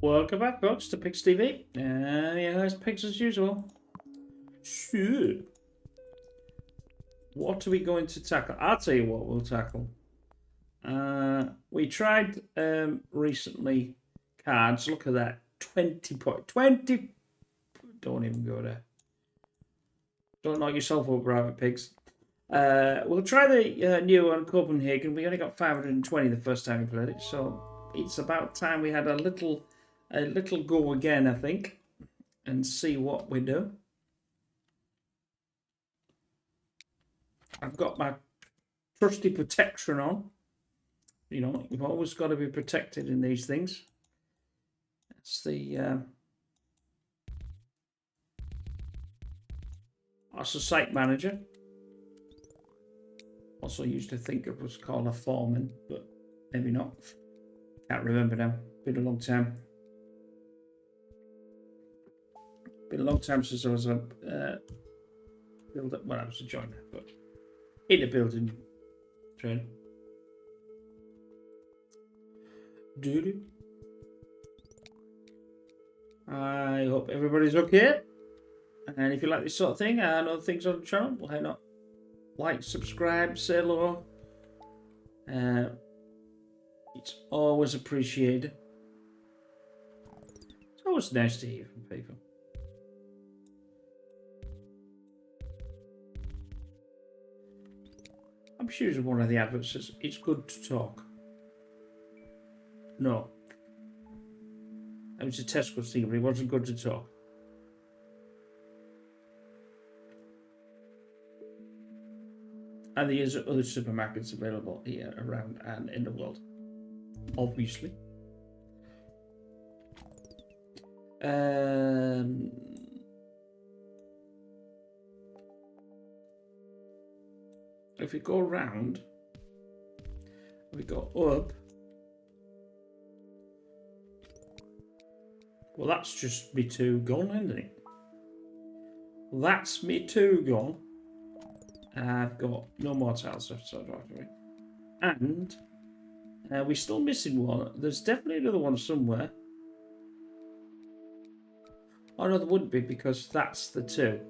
Welcome back, folks, to Pigs TV. Yeah, it's Pigs as usual. So, what are we going to tackle? I'll tell you what we'll tackle. We tried recently cards. Look at that. 20. Don't even go there. Don't knock yourself up, rabbit pigs. We'll try the new one, Copenhagen. We only got 520 the first time we played it, so it's about time we had a little go again, I think, and see what we do. I've got my trusty protection on. You know, you've always got to be protected in these things. That's the that's the site manager. Also used to think it was called a foreman, but maybe not. Can't remember now. Been a long time. Been a long time since I was a builder. Well, I was a joiner, but in a building trade. Doo-doo. I hope everybody's okay. And if you like this sort of thing and other things on the channel, why not like, subscribe, say hello. It's always appreciated. It's always nice to hear from people. I'm sure one of the adverts says it's good to talk. No. It was a Tesco's thing, but it wasn't good to talk. And there's other supermarkets available here, around, and in the world. Obviously. If we go around, we go up. Well, that's just me two gone, isn't it? That's me two gone. I've got no more tiles left, so and we're still missing one. There's definitely another one somewhere. Oh no, there wouldn't be, because that's the two.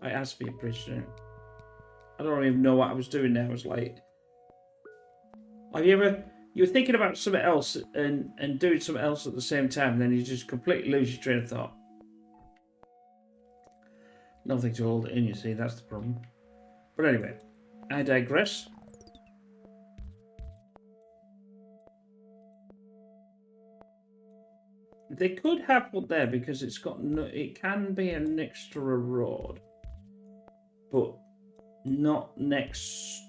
It has to be a bridge soon. I don't even know what I was doing there. I was like, have you ever, you were thinking about something else and doing something else at the same time, and then you just completely lose your train of thought. Nothing to hold it in, you see, that's the problem. But anyway, I digress. They could have one there because it's got no, it can be an extra road, but not next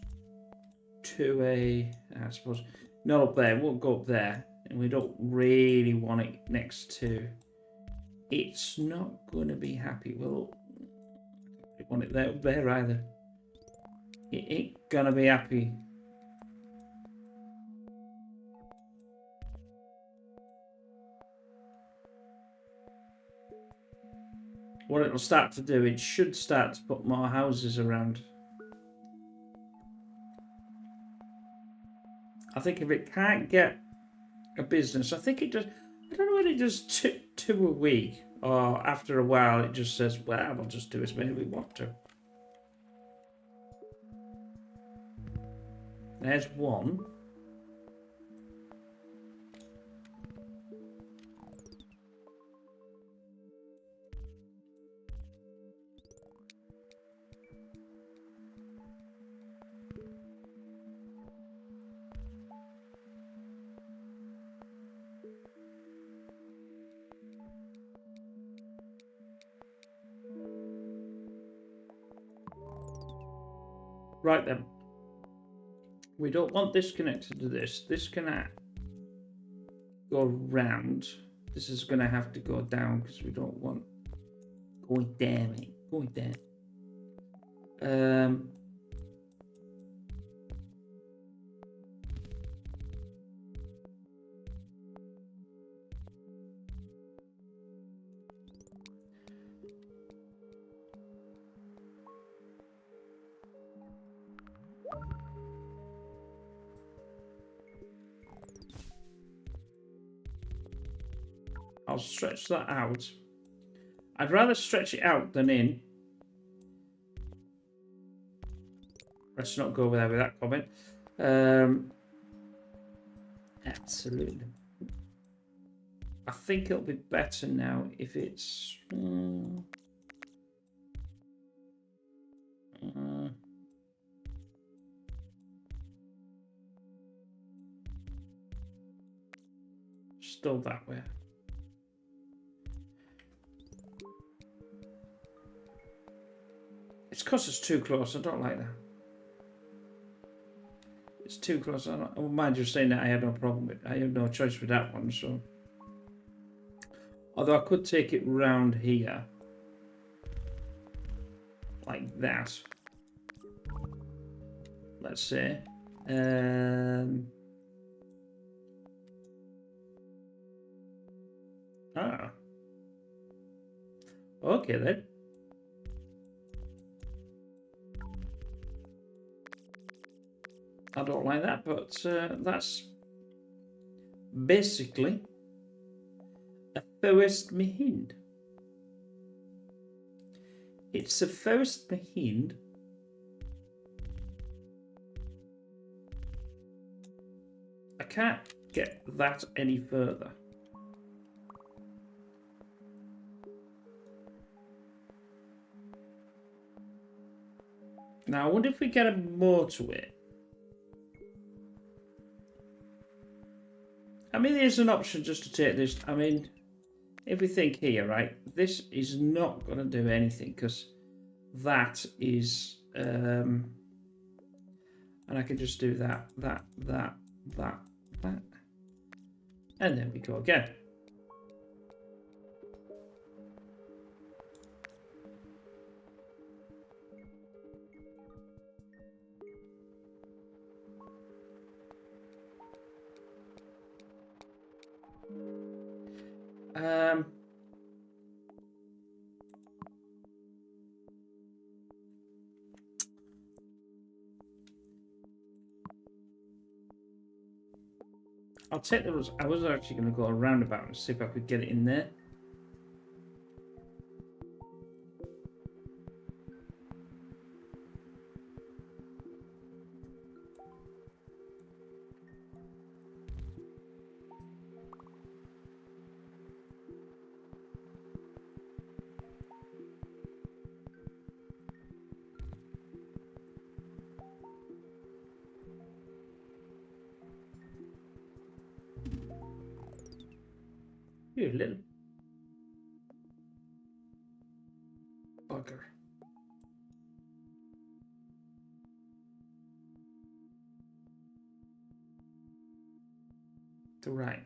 to a, I suppose, not up there. It won't go up there, and we don't really want it next to. It's not going to be happy. Well, we don't want it there up there either. It ain't gonna be happy. What it'll start to do, it should start to put more houses around. I think if it can't get a business, I think it does. I don't know whether it does two a week, or after a while it just says, well, we'll just do as many as we want to. There's one. Right then. We don't want this connected to this. This cannot go round. This is going to have to go down because we don't want going down. Going down. stretch that out. I'd rather stretch it out than in. Let's not go there with that comment. Absolutely. I think it'll be better now if it's... still that way. It's because it's too close. I don't like that. It's too close. I don't mind you saying that I had no problem with it. I had no choice with that one, so... Although I could take it round here. Like that. Let's say. Okay then. I don't like that, but that's basically a first Mahind. It's a first Mahind. I can't get that any further. Now, I wonder if we get a motorway. I mean, there's an option just to take this. I mean, if we think here, right, this is not going to do anything because that is, and I can just do that, and then we go again. I'll take those. I was actually going to go around about and see if I could get it in there. You little bugger. To right.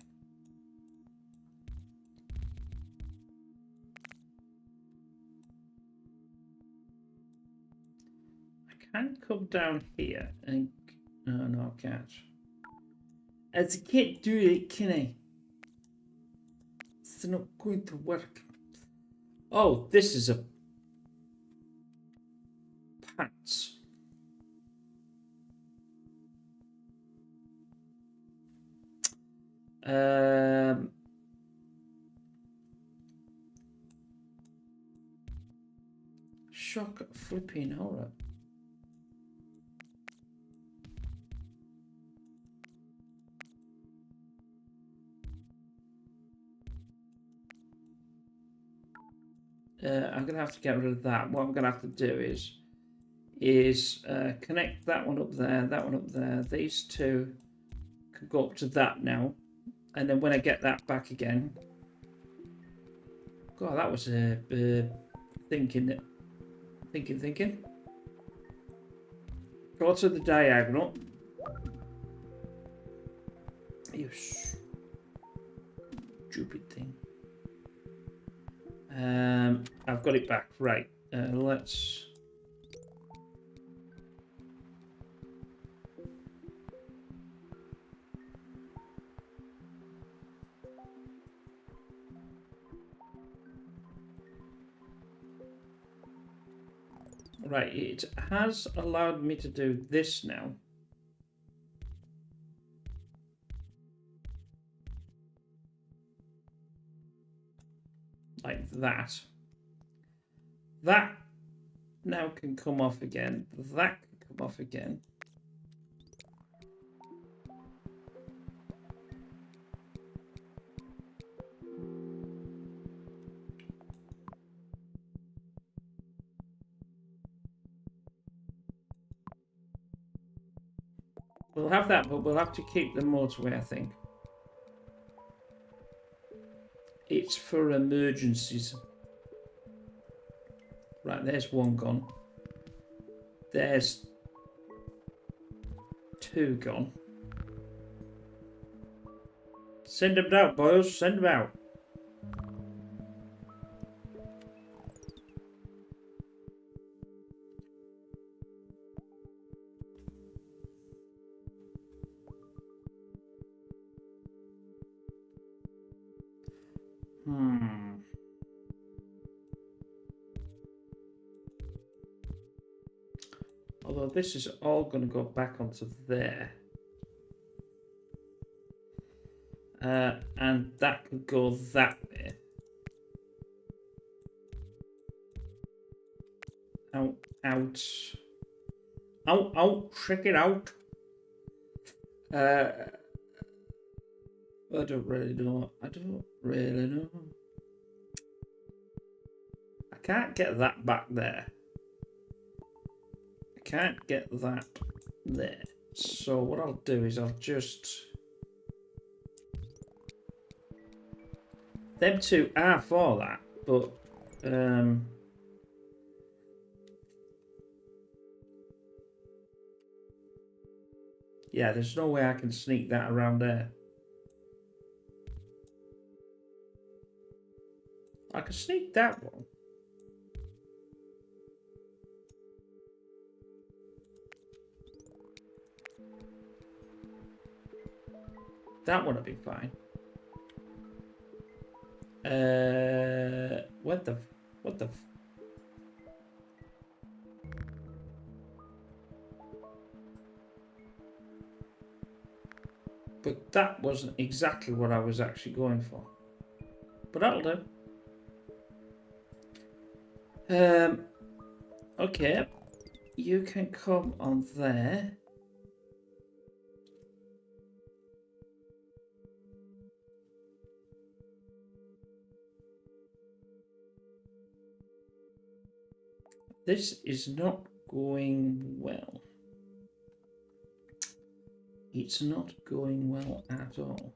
I can come down here and... No, I can't. As I can't do it, can I? It's not going to work. Oh, this is a pants. Shock flipping horror. I'm gonna have to get rid of that. What I'm gonna have to do is connect that one up there, that one up there. These two can go up to that now, and then when I get that back again, God, that was thinking. Go to the diagonal. You stupid thing. I've got it back. Right. Let's... Right, it has allowed me to do this now. like that. That now can come off again. That can come off again. We'll have that, but we'll have to keep the motorway, I think. It's for emergencies. Right, there's one gone. There's two gone. Send them out, boys. Send them out. Although this is all going to go back onto there. And that could go that way. Out, out. Out, out, check it out. I don't really know. I don't really know. I can't get that back there. I can't get that there. So what I'll do is I'll just... Them two are for that, but... yeah, there's no way I can sneak that around there. I can sneak that one. That one would be fine. What the? But that wasn't exactly what I was actually going for. But that'll do. Okay. You can come on there. This is not going well. It's not going well at all.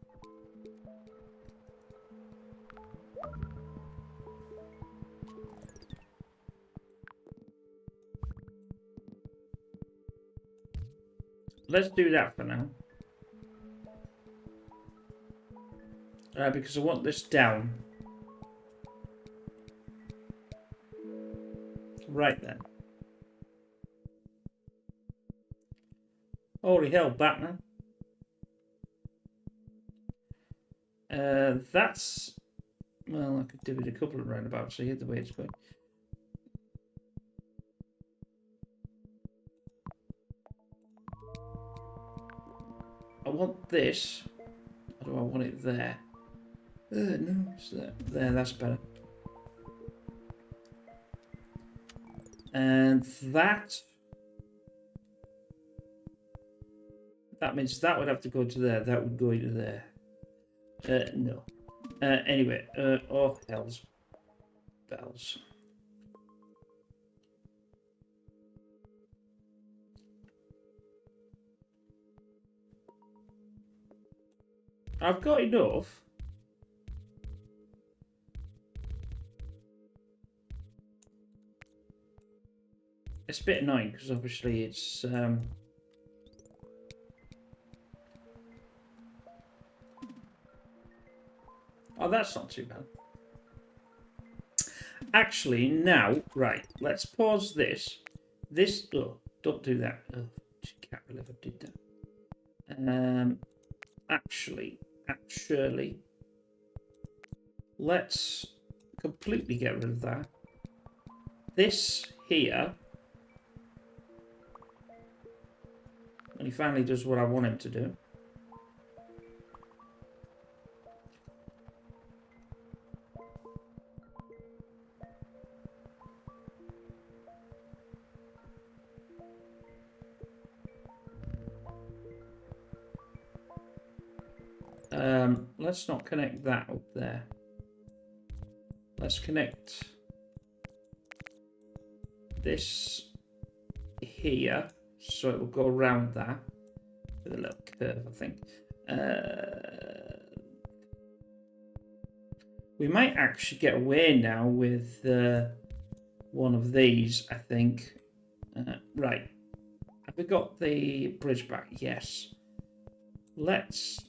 Let's do that for now. Because I want this down. Right then. Holy hell, Batman. That's... Well, I could do it a couple of roundabouts, so here's the way it's going. I want this. Or do I want it there? No, it's there. There, that's better. And that means that would have to go to there. That would go into there. No. Anyway, oh, hell's bells. I've got enough. It's a bit annoying because obviously it's oh, that's not too bad. Actually, now, right, let's pause this. Oh, don't do that. Oh, can't believe I did that. Actually, let's completely get rid of that. This here, and he finally does what I want him to do. Let's not connect that up there. Let's connect this here, so it will go around that with a little curve, I think. We might actually get away now with one of these, I think. Right. Have we got the bridge back? Yes. Let's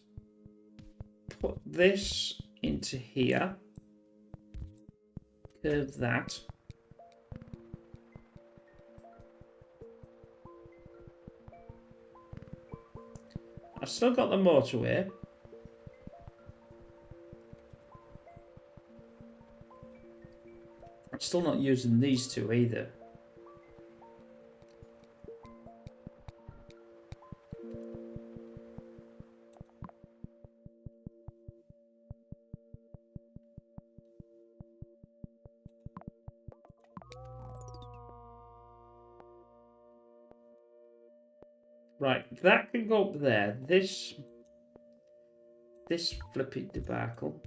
put this into here. Curve that. I've still got the motorway. I'm still not using these two either. Right, that can go up there. This flippy debacle.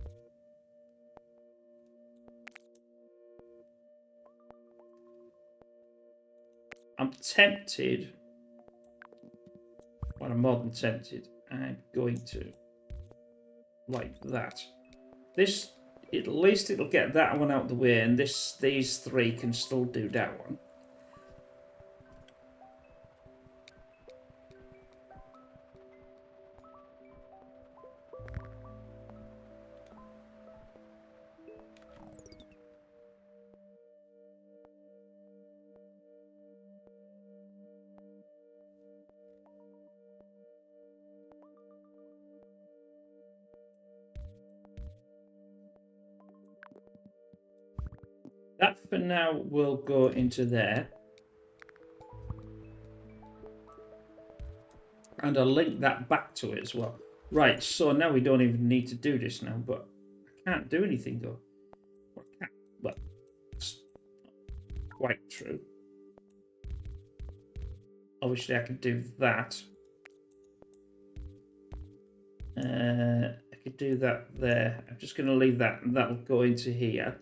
I'm tempted. Well, I'm more than tempted. I'm going to like that. This, at least it'll get that one out of the way, and these three can still do that one. That for now will go into there. And I'll link that back to it as well. Right, so now we don't even need to do this now, but I can't do anything though. Well, it's not quite true. Obviously I can do that. I could do that there. I'm just going to leave that, and that'll go into here.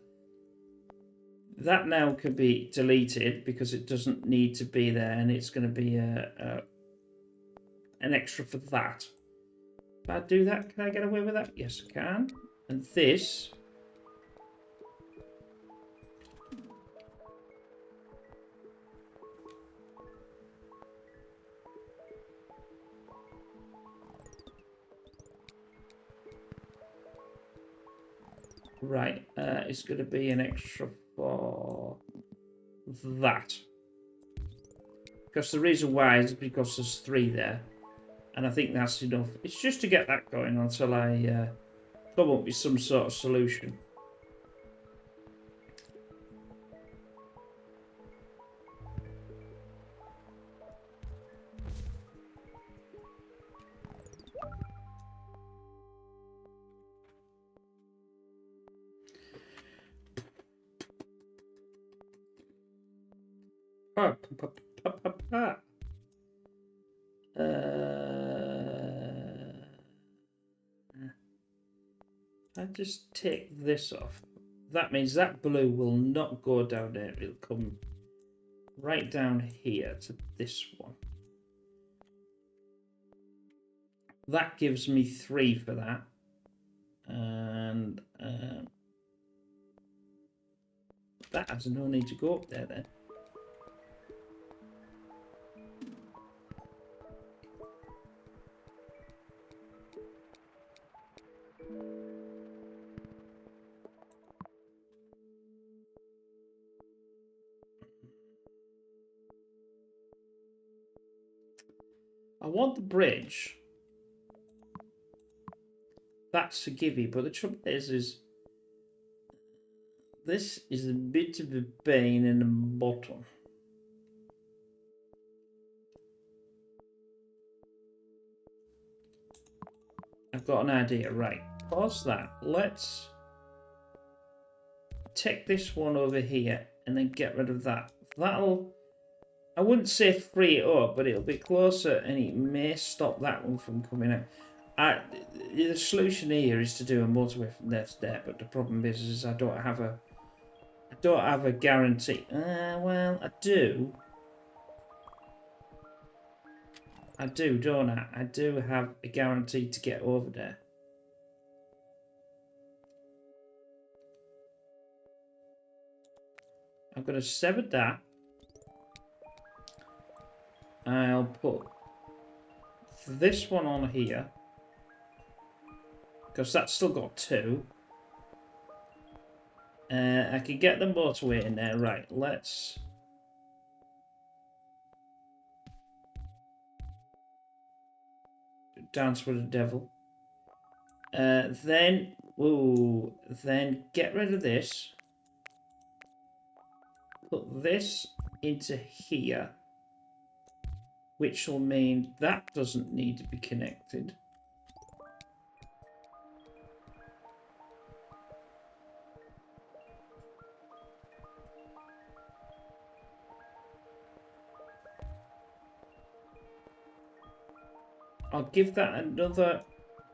That now can be deleted because it doesn't need to be there, and it's going to be an extra for that. If I do that, can I get away with that? Yes, I can. And this... Right, it's going to be an extra for that. Because the reason why is because there's 3 there. And I think that's enough. It's just to get that going until I come up with some sort of solution. I just take this off. That means that blue will not go down there. It'll come right down here to this one. That gives me 3 for that. And that has no need to go up there then. I want the bridge. That's a gimme, but the trouble is this is a bit of a pain in the bottom. I've got an idea, right? Pause that. Let's take this one over here and then get rid of that. That'll, I wouldn't say free it up, but it'll be closer and it may stop that one from coming out. The solution here is to do a motorway from there to there, but the problem is I don't have a guarantee. Well, I do. I do, don't I? I do have a guarantee to get over there. I'm going to sever that. I'll put this one on here. Because that's still got two. I can get the motorway in there. Right, let's... Dance with the devil. Then get rid of this. Put this into here. Which will mean that doesn't need to be connected. I'll give that another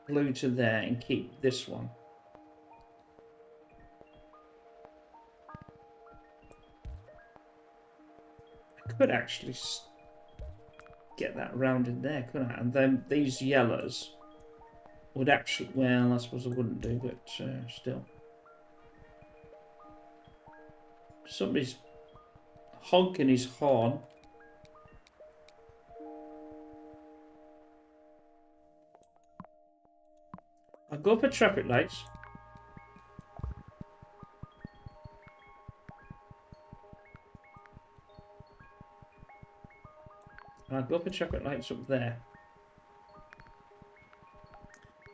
glue to there and keep this one. I could actually get that rounded there, couldn't I? And then these yellows would actually... Well, I suppose I wouldn't do, but still. Somebody's honking his horn. I'll go for traffic lights. I'll go for traffic lights up there.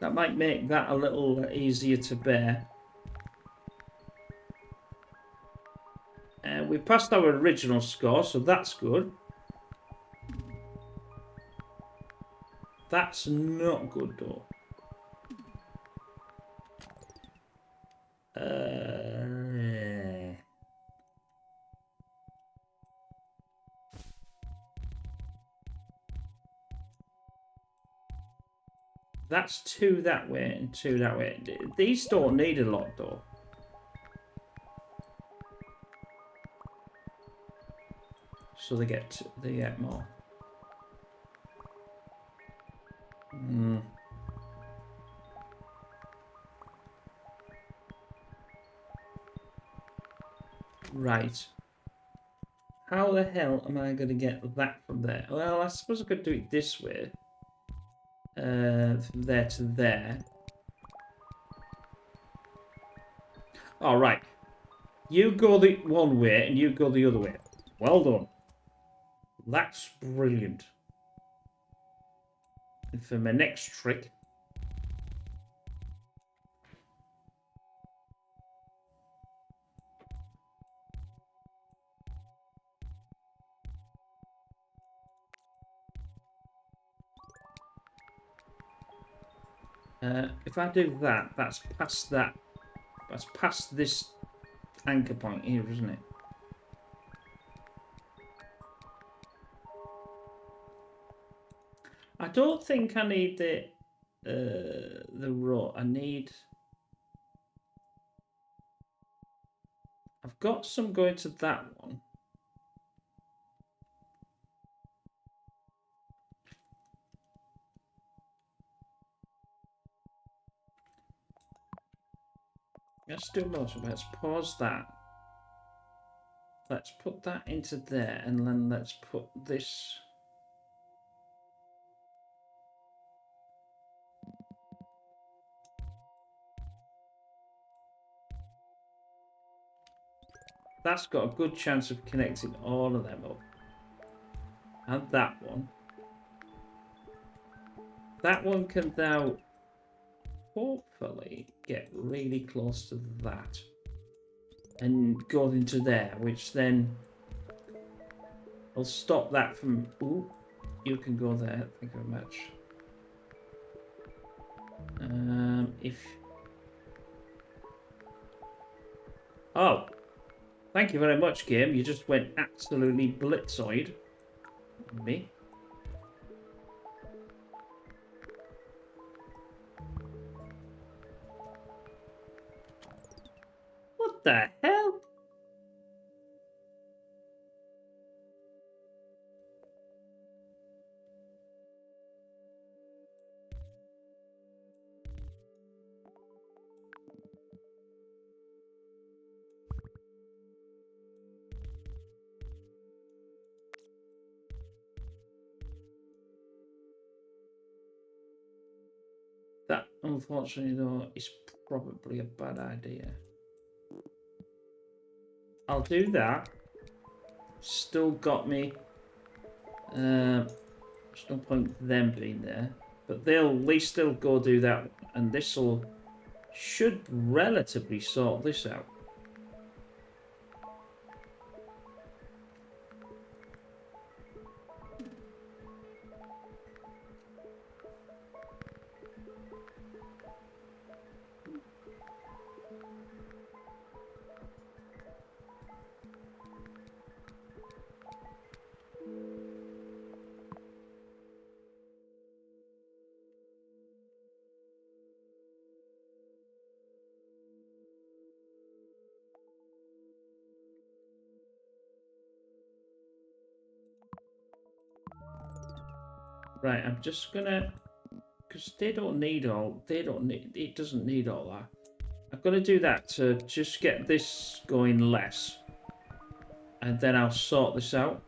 That might make that a little easier to bear. We passed our original score, so that's good. That's not good, though. That's two that way and two that way. These don't need a lot, though. So they get more. Right. How the hell am I going to get that from there? Well, I suppose I could do it this way. From there to there. All right. You go the one way and you go the other way. Well done. That's brilliant. And for my next trick... if I do that, that's past that. That's past this anchor point here, isn't it? I don't think I need the road. I need... I've got some going to that one. Let's do motorway. Let's pause that. Let's put that into there, and then let's put this... That's got a good chance of connecting all of them up. And that one. That one can now hopefully get really close to that. And go into there, which then will stop that from... Ooh, you can go there. Thank you very much. Oh! Thank you very much, game. You just went absolutely blitzoid on me. unfortunately, though, it's probably a bad idea. I'll do that. Still got me. There's no point them being there, but they still go do that, and this'll should relatively sort this out. Right, I'm just gonna, because it doesn't need all that. I'm gonna do that to just get this going less, and then I'll sort this out.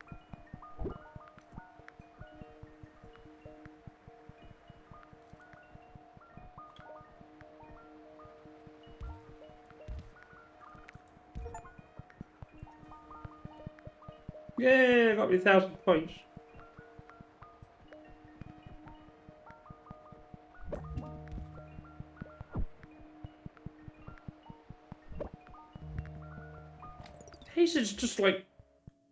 Yeah, I got me 1,000 points. Hazard's just like,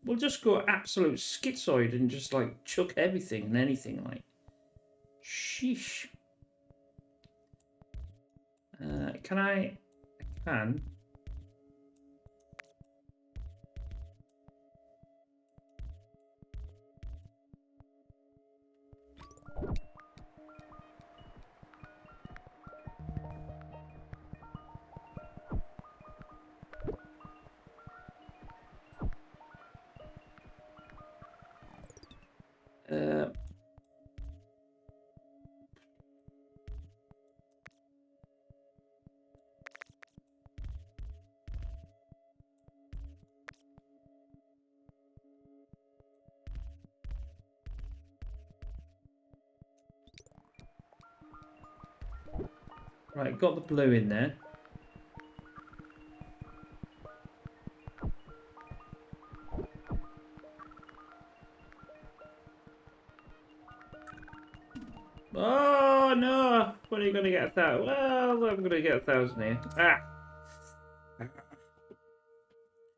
we'll just go absolute schizoid and just like chuck everything and anything like. Sheesh. Can I? I can. Uh, right, got the blue in there. Oh no! When are you going to get 1,000? Well, I'm going to get 1,000 here. Ah!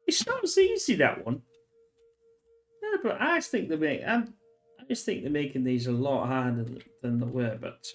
It's not as easy, that one. Yeah, but I just think they're making these a lot harder than they were. But